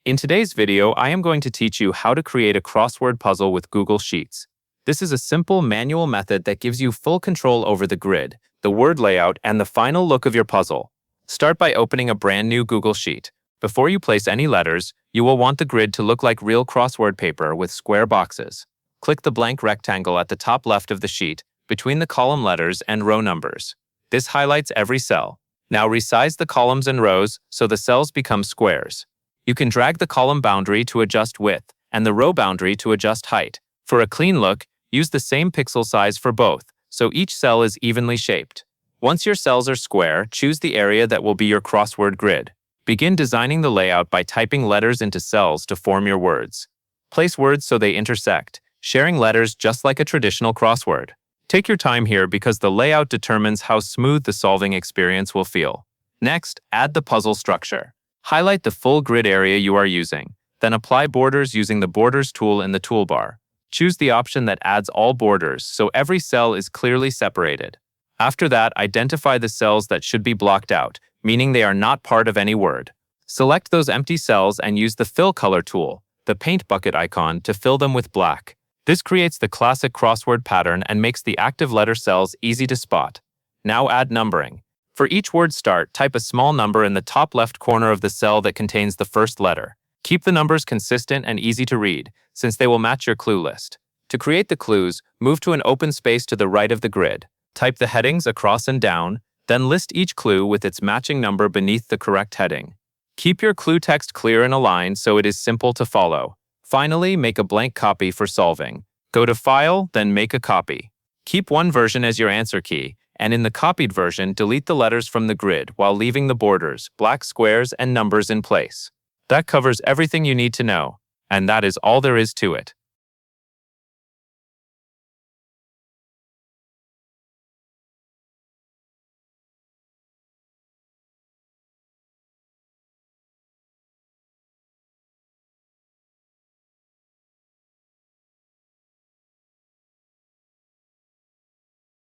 In today's video, I am going to teach you how to create a crossword puzzle with Google Sheets. This is a simple manual method that gives you full control over the grid, the word layout, and the final look of your puzzle. Start by opening a brand new Google Sheet. Before you place any letters, you will want the grid to look like real crossword paper with square boxes. Click the blank rectangle at the top left of the sheet, between the column letters and row numbers. This highlights every cell. Now resize the columns and rows so the cells become squares. You can drag the column boundary to adjust width and the row boundary to adjust height. For a clean look, use the same pixel size for both, so each cell is evenly shaped. Once your cells are square, choose the area that will be your crossword grid. Begin designing the layout by typing letters into cells to form your words. Place words so they intersect, sharing letters just like a traditional crossword. Take your time here because the layout determines how smooth the solving experience will feel. Next, add the puzzle structure. Highlight the full grid area you are using, then apply borders using the Borders tool in the toolbar. Choose the option that adds all borders so every cell is clearly separated. After that, identify the cells that should be blocked out, meaning they are not part of any word. Select those empty cells and use the Fill Color tool, the paint bucket icon, to fill them with black. This creates the classic crossword pattern and makes the active letter cells easy to spot. Now add numbering. For each word start, type a small number in the top left corner of the cell that contains the first letter. Keep the numbers consistent and easy to read, since they will match your clue list. To create the clues, move to an open space to the right of the grid. Type the headings across and down, then list each clue with its matching number beneath the correct heading. Keep your clue text clear and aligned so it is simple to follow. Finally, make a blank copy for solving. Go to File, then Make a Copy. Keep one version as your answer key, and in the copied version, delete the letters from the grid while leaving the borders, black squares, and numbers in place. That covers everything you need to know, and that is all there is to it.